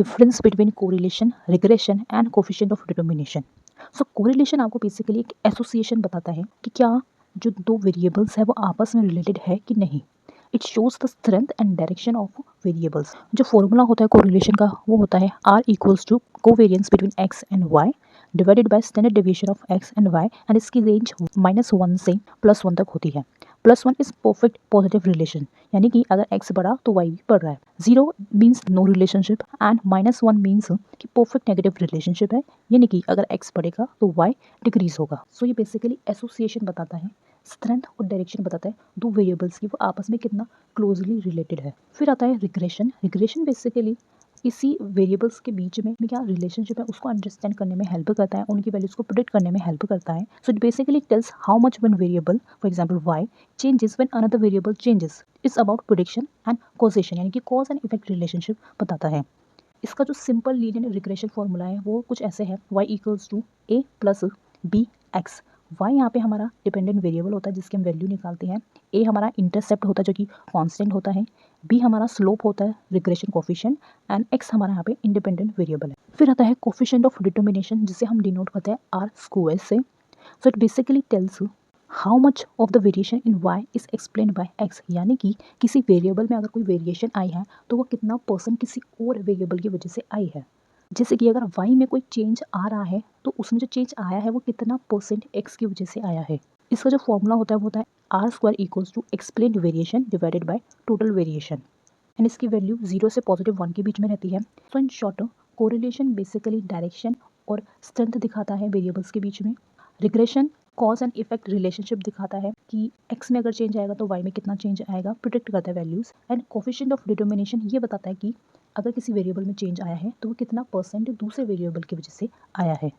Difference between correlation, regression and coefficient of determination. So correlation आपको basically एक association बताता है कि क्या जो दो वेरिएबल्स है वो आपस में रिलेटेड है कि नहीं। It shows the strength and direction of variables. जो फॉर्मूला होता है कोरिलेशन का वो होता है R equals to covariance between x and y divided by standard deviation of x and y, and इसकी रेंज -1 से +1 तक होती है। +1 इज परफेक्ट पॉजिटिव रिलेशन, यानी कि अगर x बढ़ा तो y भी बढ़ रहा है। 0 means no relationship and -1 means कि परफेक्ट नेगेटिव रिलेशनशिप है, यानी कि अगर x बढ़ेगा तो y डिक्रीज होगा। सो ये बेसिकली एसोसिएशन बताता है, स्ट्रेंथ और डायरेक्शन बताता है दो वेरिएबल्स की वो आपस में कितना क्लोजली रिलेटेड है। फिर आता है रिग्रेशन। रिग्रेशन बेसिकली इसी वेरिएबल्स के बीच में क्या रिलेशनशिप है उसको अंडरस्टैंड करने में हेल्प करता है, उनकी वैल्यूज को प्रिडिक्ट करने में हेल्प करता है। So it basically tells how much one variable, for example y, changes when another variable changes. It's about prediction and causation, यानी कि कॉज एंड इफेक्ट रिलेशनशिप बताता है। इसका जो सिंपल लीनियर रिग्रेशन फॉर्मूला है वो कुछ ऐसे है, y equals to a plus b x. y यहाँ पे हमारा डिपेंडेंट वेरिएबल होता है जिसकी हम वैल्यू निकालते हैं, a हमारा इंटरसेप्ट होता है जो कि कांस्टेंट होता है, b हमारा स्लोप होता है रिग्रेशन कोफिशिएंट, एंड x हमारा यहाँ पे इंडिपेंडेंट वेरिएबल है। फिर आता है कोफिशिएंट ऑफ डिटर्मिनेशन जिसे हम डिनोट करते हैं r स्क्वायर से। So it basically tells how much of the variation in y is explained bye x, यानी कि किसी वेरिएबल में अगर कोई वेरिएशन आई है तो वो कितना परसेंट किसी और वेरिएबल की वजह से आई है। जैसे कि अगर y में कोई चेंज आ रहा है तो उसमें जो चेंज आया है वो कितना परसेंट x की वजह से आया है। इसका जो फॉर्मूला होता है वो होता है R square equals to explained variation divided by total variation, and इसकी वैल्यू 0 से +1 के बीच में रहती है। So in short correlation basically direction और स्ट्रेंथ दिखाता है वेरिएबल्स के बीच में। Regression cause and effect relationship दिखाता है कि x में अगर चेंज आएगा तो y में कितना चेंज आएगा, प्रिडिक्ट करता है values. And coefficient of determination ये बताता है कि अगर किसी वेरिएबल में चेंज आया है तो वो कितना परसेंट दूसरे वेरिएबल की वजह से आया है।